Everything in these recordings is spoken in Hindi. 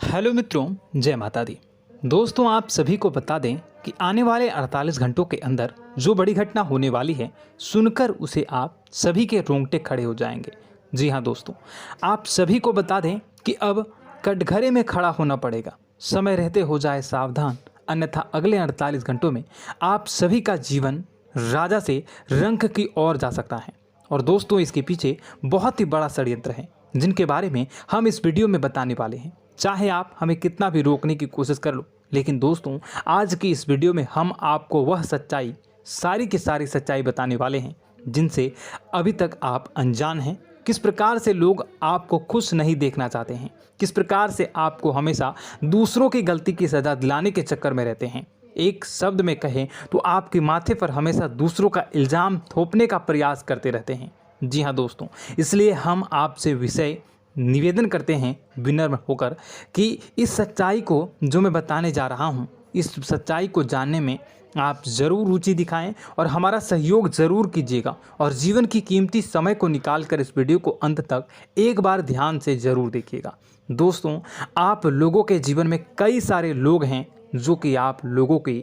हेलो मित्रों, जय माता दी। दोस्तों, आप सभी को बता दें कि आने वाले 48 घंटों के अंदर जो बड़ी घटना होने वाली है, सुनकर उसे आप सभी के रोंगटे खड़े हो जाएंगे। जी हाँ दोस्तों, आप सभी को बता दें कि अब कटघरे में खड़ा होना पड़ेगा। समय रहते हो जाए सावधान, अन्यथा अगले 48 घंटों में आप सभी का जीवन राजा से रंक की ओर जा सकता है। और दोस्तों, इसके पीछे बहुत ही बड़ा षड्यंत्र है, जिनके बारे में हम इस वीडियो में बताने वाले हैं। चाहे आप हमें कितना भी रोकने की कोशिश कर लो, लेकिन दोस्तों, आज की इस वीडियो में हम आपको वह सच्चाई, सारी की सारी सच्चाई बताने वाले हैं जिनसे अभी तक आप अनजान हैं। किस प्रकार से लोग आपको खुश नहीं देखना चाहते हैं, किस प्रकार से आपको हमेशा दूसरों की गलती की सज़ा दिलाने के चक्कर में रहते हैं। एक शब्द में कहें तो आपके माथे पर हमेशा दूसरों का इल्ज़ाम थोपने का प्रयास करते रहते हैं। जी हाँ दोस्तों, इसलिए हम आपसे विषय निवेदन करते हैं विनम्र होकर कि इस सच्चाई को जो मैं बताने जा रहा हूँ, इस सच्चाई को जानने में आप ज़रूर रुचि दिखाएं और हमारा सहयोग ज़रूर कीजिएगा। और जीवन की कीमती समय को निकाल कर इस वीडियो को अंत तक एक बार ध्यान से ज़रूर देखिएगा। दोस्तों, आप लोगों के जीवन में कई सारे लोग हैं जो कि आप लोगों की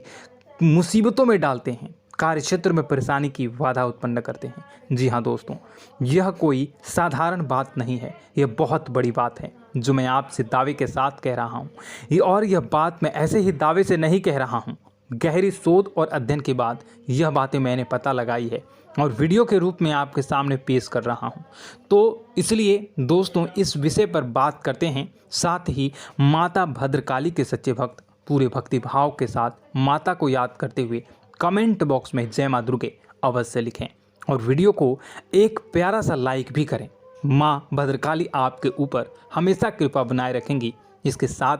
मुसीबतों में डालते हैं, कार्य क्षेत्र में परेशानी की बाधा उत्पन्न करते हैं। जी हाँ दोस्तों, यह कोई साधारण बात नहीं है, यह बहुत बड़ी बात है जो मैं आपसे दावे के साथ कह रहा हूँ। और यह बात मैं ऐसे ही दावे से नहीं कह रहा हूँ, गहरी शोध और अध्ययन के बाद यह बातें मैंने पता लगाई है और वीडियो के रूप में आपके सामने पेश कर रहा हूँ। तो इसलिए दोस्तों, इस विषय पर बात करते हैं। साथ ही माता भद्रकाली के सच्चे भक्त पूरे भक्ति भाव के साथ माता को याद करते हुए कमेंट बॉक्स में जय मां दुर्गे अवश्य लिखें और वीडियो को एक प्यारा सा लाइक भी करें। माँ भद्रकाली आपके ऊपर हमेशा कृपा बनाए रखेंगी। इसके साथ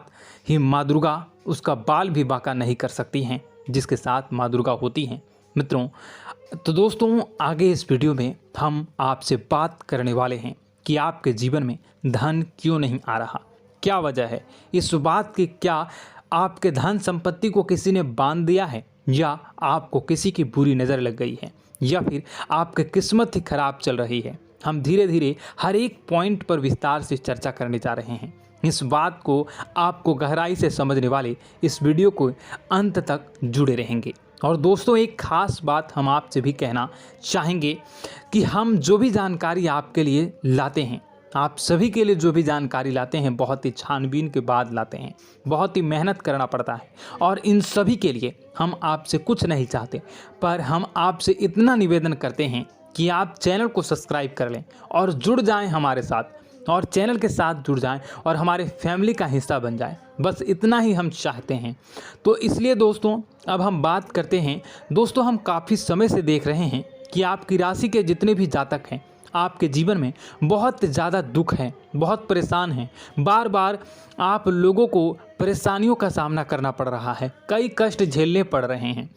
ही माँ दुर्गा उसका बाल भी बांका नहीं कर सकती हैं, जिसके साथ माँ दुर्गा होती हैं। मित्रों, तो दोस्तों, आगे इस वीडियो में हम आपसे बात करने वाले हैं कि आपके जीवन में धन क्यों नहीं आ रहा, क्या वजह है इस बात की। क्या आपके धन संपत्ति को किसी ने बांध दिया है, या आपको किसी की बुरी नज़र लग गई है, या फिर आपकी किस्मत ही खराब चल रही है। हम धीरे धीरे हर एक पॉइंट पर विस्तार से चर्चा करने जा रहे हैं। इस बात को आपको गहराई से समझने वाले इस वीडियो को अंत तक जुड़े रहेंगे। और दोस्तों, एक खास बात हम आपसे भी कहना चाहेंगे कि हम जो भी जानकारी आपके लिए लाते हैं, आप सभी के लिए जो भी जानकारी लाते हैं, बहुत ही छानबीन के बाद लाते हैं, बहुत ही मेहनत करना पड़ता है। और इन सभी के लिए हम आपसे कुछ नहीं चाहते, पर हम आपसे इतना निवेदन करते हैं कि आप चैनल को सब्सक्राइब कर लें और जुड़ जाएं हमारे साथ, और चैनल के साथ जुड़ जाएं और हमारे फैमिली का हिस्सा बन जाएं। बस इतना ही हम चाहते हैं। तो इसलिए दोस्तों, अब हम बात करते हैं। दोस्तों, हम काफ़ी समय से देख रहे हैं कि आपकी राशि के जितने भी जातक हैं, आपके जीवन में बहुत ज़्यादा दुख है, बहुत परेशान हैं। बार बार आप लोगों को परेशानियों का सामना करना पड़ रहा है, कई कष्ट झेलने पड़ रहे हैं।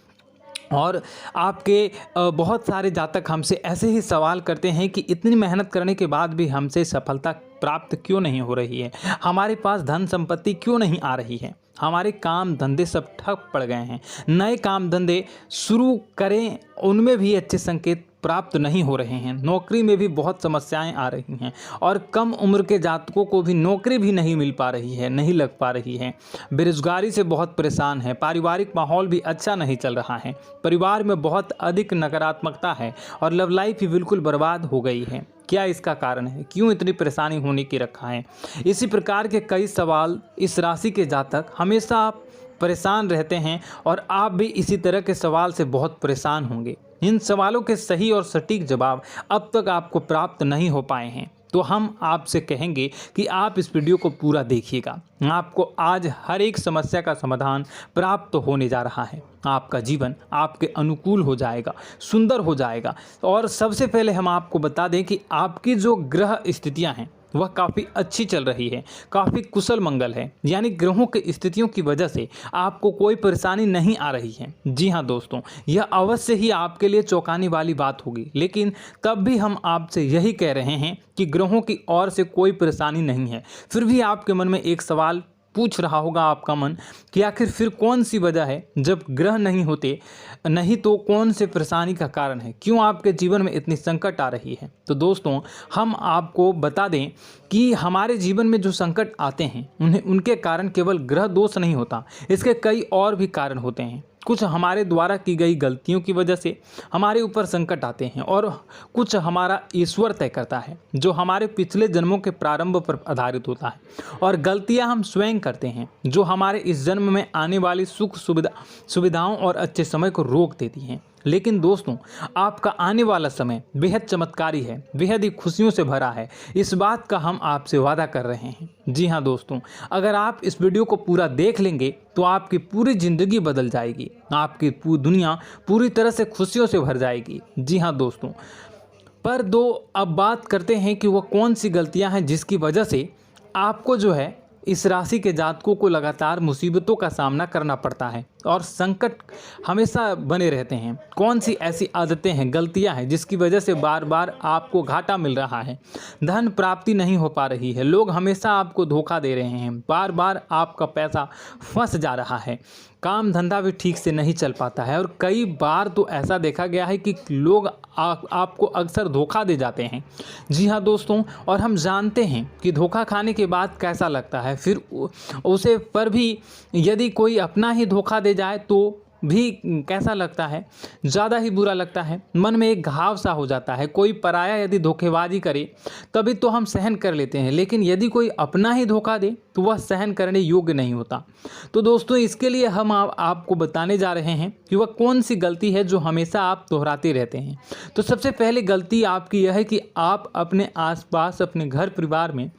और आपके बहुत सारे जातक हमसे ऐसे ही सवाल करते हैं कि इतनी मेहनत करने के बाद भी हमसे सफलता प्राप्त क्यों नहीं हो रही है, हमारे पास धन संपत्ति क्यों नहीं आ रही है, हमारे काम धंधे सब ठप पड़ गए हैं, नए काम धंधे शुरू करें उनमें भी अच्छे संकेत प्राप्त नहीं हो रहे हैं, नौकरी में भी बहुत समस्याएं आ रही हैं, और कम उम्र के जातकों को भी नौकरी भी नहीं मिल पा रही है, नहीं लग पा रही है, बेरोजगारी से बहुत परेशान है, पारिवारिक माहौल भी अच्छा नहीं चल रहा है, परिवार में बहुत अधिक नकारात्मकता है और लव लाइफ भी बिल्कुल बर्बाद हो गई है। क्या इसका कारण है, क्यों इतनी परेशानी होने की रखा है? इसी प्रकार के कई सवाल इस राशि के जातक हमेशा परेशान रहते हैं, और आप भी इसी तरह के सवाल से बहुत परेशान होंगे। इन सवालों के सही और सटीक जवाब अब तक आपको प्राप्त नहीं हो पाए हैं, तो हम आपसे कहेंगे कि आप इस वीडियो को पूरा देखिएगा। आपको आज हर एक समस्या का समाधान प्राप्त होने जा रहा है। आपका जीवन आपके अनुकूल हो जाएगा, सुंदर हो जाएगा। और सबसे पहले हम आपको बता दें कि आपकी जो ग्रह स्थितियां हैं वह काफ़ी अच्छी चल रही है, काफ़ी कुशल मंगल है, यानी ग्रहों की स्थितियों की वजह से आपको कोई परेशानी नहीं आ रही है। जी हाँ दोस्तों, यह अवश्य ही आपके लिए चौंकाने वाली बात होगी, लेकिन तब भी हम आपसे यही कह रहे हैं कि ग्रहों की ओर से कोई परेशानी नहीं है। फिर भी आपके मन में एक सवाल पूछ रहा होगा आपका मन कि आखिर फिर कौन सी वजह है, जब ग्रह नहीं होते नहीं तो कौन से परेशानी का कारण है, क्यों आपके जीवन में इतनी संकट आ रही है। तो दोस्तों हम आपको बता दें कि हमारे जीवन में जो संकट आते हैं उनके कारण केवल ग्रह दोष नहीं होता, इसके कई और भी कारण होते हैं। कुछ हमारे द्वारा की गई गलतियों की वजह से हमारे ऊपर संकट आते हैं और कुछ हमारा ईश्वर तय करता है, जो हमारे पिछले जन्मों के प्रारंभ पर आधारित होता है। और गलतियां हम स्वयं करते हैं, जो हमारे इस जन्म में आने वाली सुख सुविधाओं और अच्छे समय को रोक देती हैं। लेकिन दोस्तों आपका आने वाला समय बेहद चमत्कारी है, बेहद ही खुशियों से भरा है, इस बात का हम आपसे वादा कर रहे हैं। जी हाँ दोस्तों, अगर आप इस वीडियो को पूरा देख लेंगे तो आपकी पूरी ज़िंदगी बदल जाएगी, आपकी पूरी दुनिया पूरी तरह से खुशियों से भर जाएगी। जी हाँ दोस्तों, पर अब बात करते हैं कि वह कौन सी गलतियां हैं जिसकी वजह से आपको जो है इस राशि के जातकों को लगातार मुसीबतों का सामना करना पड़ता है और संकट हमेशा बने रहते हैं। कौन सी ऐसी आदतें हैं, गलतियां हैं जिसकी वजह से बार बार आपको घाटा मिल रहा है, धन प्राप्ति नहीं हो पा रही है, लोग हमेशा आपको धोखा दे रहे हैं, बार बार आपका पैसा फंस जा रहा है, काम धंधा भी ठीक से नहीं चल पाता है और कई बार तो ऐसा देखा गया है कि लोग आपको अक्सर धोखा दे जाते हैं। जी हाँ दोस्तों, और हम जानते हैं कि धोखा खाने के बाद कैसा लगता है, फिर उसे पर भी यदि कोई अपना ही धोखा दे जाए तो भी कैसा लगता है, ज़्यादा ही बुरा लगता है, मन में एक घाव सा हो जाता है। कोई पराया यदि धोखेबाजी करे तभी तो हम सहन कर लेते हैं, लेकिन यदि कोई अपना ही धोखा दे तो वह सहन करने योग्य नहीं होता। तो दोस्तों इसके लिए हम आपको बताने जा रहे हैं कि वह कौन सी गलती है जो हमेशा आप दोहराते रहते हैं। तो सबसे पहले गलती आपकी यह है कि आप अपने आसपास, अपने घर परिवार में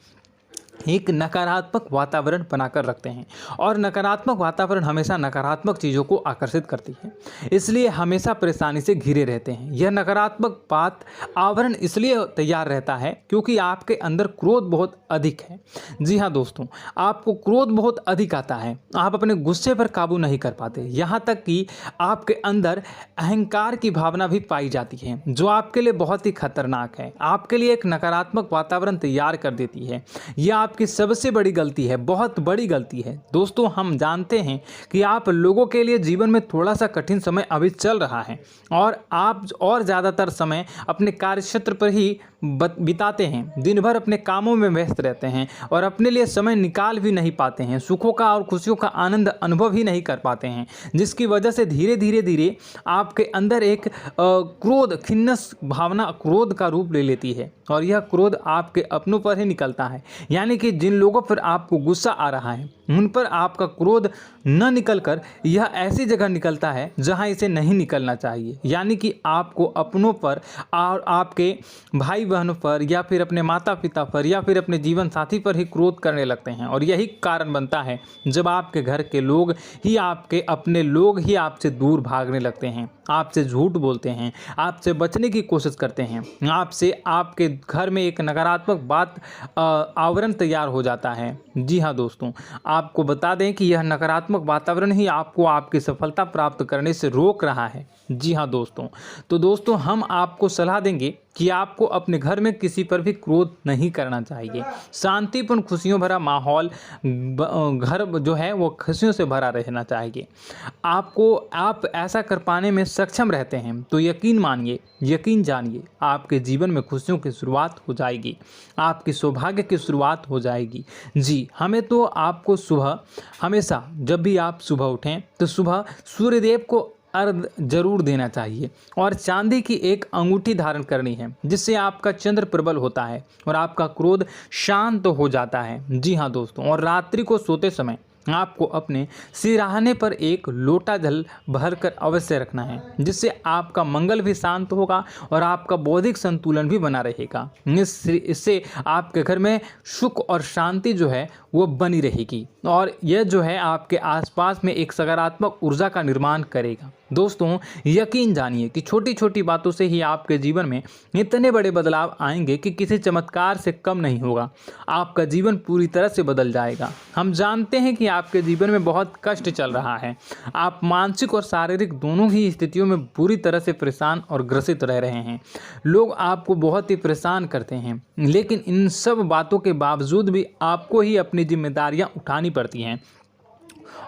एक नकारात्मक वातावरण बनाकर रखते हैं और नकारात्मक वातावरण हमेशा नकारात्मक चीज़ों को आकर्षित करती है, इसलिए हमेशा परेशानी से घिरे रहते हैं। यह नकारात्मक आवरण इसलिए तैयार रहता है क्योंकि आपके अंदर क्रोध बहुत अधिक है। जी हाँ दोस्तों, आपको क्रोध बहुत अधिक आता है, आप अपने गुस्से पर काबू नहीं कर पाते, यहाँ तक कि आपके अंदर अहंकार की भावना भी पाई जाती है, जो आपके लिए बहुत ही खतरनाक है, आपके लिए एक नकारात्मक वातावरण तैयार कर देती है। यह आपकी सबसे बड़ी गलती है, बहुत बड़ी गलती है। दोस्तों हम जानते हैं कि आप लोगों के लिए जीवन में थोड़ा सा कठिन समय अभी चल रहा है और आप और ज़्यादातर समय अपने कार्यक्षेत्र पर ही बिताते हैं, दिन भर अपने कामों में व्यस्त रहते हैं और अपने लिए समय निकाल भी नहीं पाते हैं, सुखों का और खुशियों का आनंद अनुभव ही नहीं कर पाते हैं, जिसकी वजह से धीरे धीरे आपके अंदर एक क्रोध, खिन्नस भावना क्रोध का रूप ले लेती है और यह क्रोध आपके अपनों पर ही निकलता है। यानी कि जिन लोगों पर आपको गुस्सा आ रहा है उन पर आपका क्रोध न निकलकर यह ऐसी जगह निकलता है जहां इसे नहीं निकलना चाहिए। यानी कि आपको अपनों पर और आपके भाई बहनों पर या फिर अपने माता पिता पर या फिर अपने जीवन साथी पर ही क्रोध करने लगते हैं और यही कारण बनता है जब आपके घर के लोग ही, आपके अपने लोग ही आपसे दूर भागने लगते हैं, आपसे झूठ बोलते हैं, आपसे बचने की कोशिश करते हैं, आपसे आपके घर में एक नकारात्मक आवरण तैयार हो जाता है। जी हाँ दोस्तों, आपको बता दें कि यह नकारात्मक वातावरण ही आपको आपकी सफलता प्राप्त करने से रोक रहा है। जी हाँ दोस्तों, तो दोस्तों हम आपको सलाह देंगे कि आपको अपने घर में किसी पर भी क्रोध नहीं करना चाहिए। शांतिपूर्ण खुशियों भरा माहौल, घर जो है वो खुशियों से भरा रहना चाहिए। आप ऐसा कर पाने में सक्षम रहते हैं तो यकीन मानिए, यकीन जानिए, आपके जीवन में खुशियों की शुरुआत हो जाएगी, आपकी सौभाग्य की शुरुआत हो जाएगी। जी, हमें तो आपको सुबह, हमेशा जब भी आप सुबह उठें तो सुबह सूर्यदेव को अर्घ जरूर देना चाहिए और चांदी की एक अंगूठी धारण करनी है, जिससे आपका चंद्र प्रबल होता है और आपका क्रोध शांत हो जाता है। जी हाँ दोस्तों, और रात्रि को सोते समय आपको अपने सिरहाने पर एक लोटा जल भरकर अवश्य रखना है, जिससे आपका मंगल भी शांत होगा और आपका बौद्धिक संतुलन भी बना रहेगा। इससे आपके घर में सुख और शांति जो है वो बनी रहेगी और यह जो है आपके आसपास में एक सकारात्मक ऊर्जा का निर्माण करेगा। दोस्तों यकीन जानिए कि छोटी छोटी बातों से ही आपके जीवन में इतने बड़े बदलाव आएंगे कि किसी चमत्कार से कम नहीं होगा, आपका जीवन पूरी तरह से बदल जाएगा। हम जानते हैं कि आपके जीवन में बहुत कष्ट चल रहा है। आप मानसिक और शारीरिक दोनों ही स्थितियों में बुरी तरह से परेशान और ग्रसित रह रहे हैं। लोग आपको बहुत ही परेशान करते हैं, लेकिन इन सब बातों के बावजूद भी आपको ही अपनी जिम्मेदारियां उठानी पड़ती हैं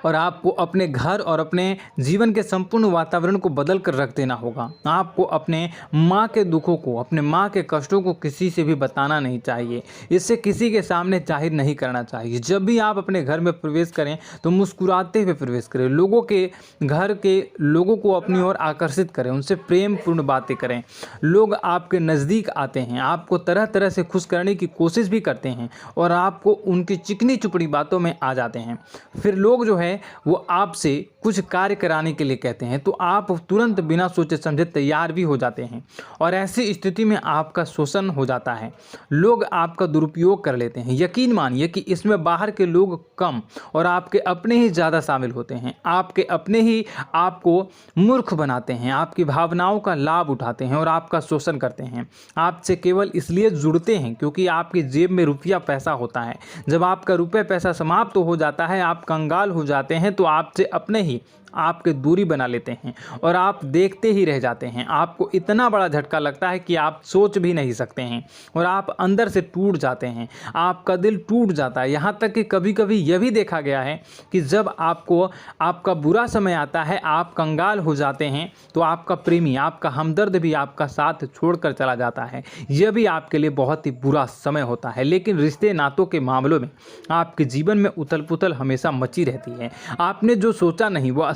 और आपको अपने घर और अपने जीवन के संपूर्ण वातावरण को बदल कर रख देना होगा। आपको अपने माँ के दुखों को, अपने माँ के कष्टों को किसी से भी बताना नहीं चाहिए। इससे किसी के सामने जाहिर नहीं करना चाहिए। जब भी आप अपने घर में प्रवेश करें तो मुस्कुराते हुए प्रवेश करें। लोगों के घर के लोगों को अपनी ओर आकर्षित करें, उनसे प्रेमपूर्ण बातें करें। लोग आपके नज़दीक आते हैं, आपको तरह तरह से खुश करने की कोशिश भी करते हैं और आपको उनकी चिकनी चुपड़ी बातों में आ जाते हैं। फिर लोग जो है वो आपसे कुछ कार्य कराने के लिए कहते हैं तो आप तुरंत बिना सोचे समझे तैयार भी हो जाते हैं और ऐसी स्थिति में आपका शोषण हो जाता है। लोग आपका दुरुपयोग कर लेते हैं। यकीन मानिए कि इसमें बाहर के लोग कम और आपके अपने ही ज़्यादा शामिल होते हैं। आपके अपने ही आपको मूर्ख बनाते हैं, आपकी भावनाओं का लाभ उठाते हैं और आपका शोषण करते हैं। आपसे केवल इसलिए जुड़ते हैं क्योंकि आपकी जेब में रुपया पैसा होता है। जब आपका रुपया पैसा समाप्त हो जाता है, आप कंगाल हो जाते हैं तो आपसे अपने ही आपके दूरी बना लेते हैं और आप देखते ही रह जाते हैं। आपको इतना बड़ा झटका लगता है कि आप सोच भी नहीं सकते हैं और आप अंदर से टूट जाते हैं। आपका दिल टूट जाता है। यहाँ तक कि कभी कभी यह भी देखा गया है कि जब आपको आपका बुरा समय आता है, आप कंगाल हो जाते हैं तो आपका प्रेमी, आपका हमदर्द भी आपका साथ छोड़कर चला जाता है। यह भी आपके लिए बहुत ही बुरा समय होता है। लेकिन रिश्ते नातों के मामलों में आपके जीवन में उथल पुथल हमेशा मची रहती है। आपने जो सोचा नहीं वह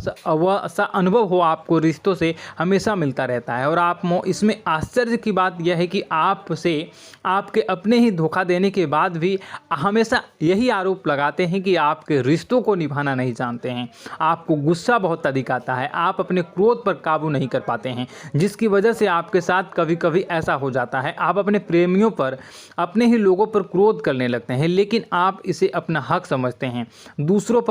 ऐसा अनुभव हो आपको रिश्तों से हमेशा मिलता रहता है। और आप इसमें आश्चर्य की बात यह है कि आपसे आपके अपने ही धोखा देने के बाद भी हमेशा यही आरोप लगाते हैं कि आपके रिश्तों को निभाना नहीं जानते हैं। आपको गुस्सा बहुत अधिक आता है, आप अपने क्रोध पर काबू नहीं कर पाते हैं, जिसकी वजह से आपके साथ कभी कभी ऐसा हो जाता है आप अपने प्रेमियों पर, अपने ही लोगों पर क्रोध करने लगते हैं। लेकिन आप इसे अपना हक समझते हैं, दूसरों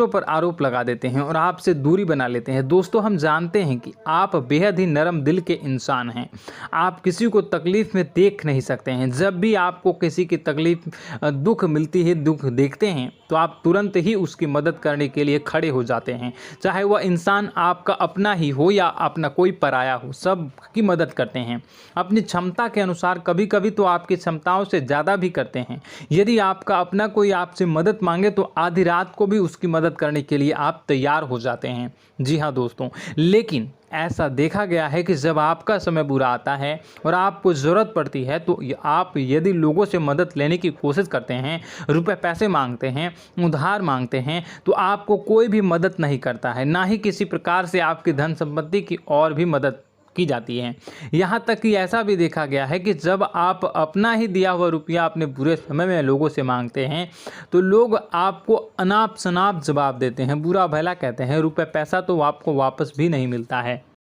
पर आरोप लगा देते हैं और आपसे दूरी बना लेते हैं। दोस्तों, हम जानते हैं कि आप बेहद ही नरम दिल के इंसान हैं। आप किसी को तकलीफ़ में देख नहीं सकते हैं। जब भी आपको किसी की तकलीफ़, दुख मिलती है, दुख देखते हैं तो आप तुरंत ही उसकी मदद करने के लिए खड़े हो जाते हैं। चाहे वह इंसान आपका अपना ही हो या अपना कोई पराया हो, सब की मदद करते हैं अपनी क्षमता के अनुसार। कभी कभी तो आपकी क्षमताओं से ज़्यादा भी करते हैं। यदि आपका अपना कोई आपसे मदद मांगे तो आधी रात को भी उसकी मदद करने के लिए आप तैयार हो जाते हैं। जी हाँ दोस्तों, लेकिन ऐसा देखा गया है कि जब आपका समय बुरा आता है और आपको ज़रूरत पड़ती है तो आप यदि लोगों से मदद लेने की कोशिश करते हैं, रुपए पैसे मांगते हैं, उधार मांगते हैं, तो आपको कोई भी मदद नहीं करता है। ना ही किसी प्रकार से आपकी धन संपत्ति की और भी मदद की जाती है। यहाँ तक कि ऐसा भी देखा गया है कि जब आप अपना ही दिया हुआ रुपया अपने बुरे समय में लोगों से मांगते हैं तो लोग आपको अनाप शनाप जवाब देते हैं, बुरा भला कहते हैं। रुपये पैसा तो आपको वापस भी नहीं मिलता है।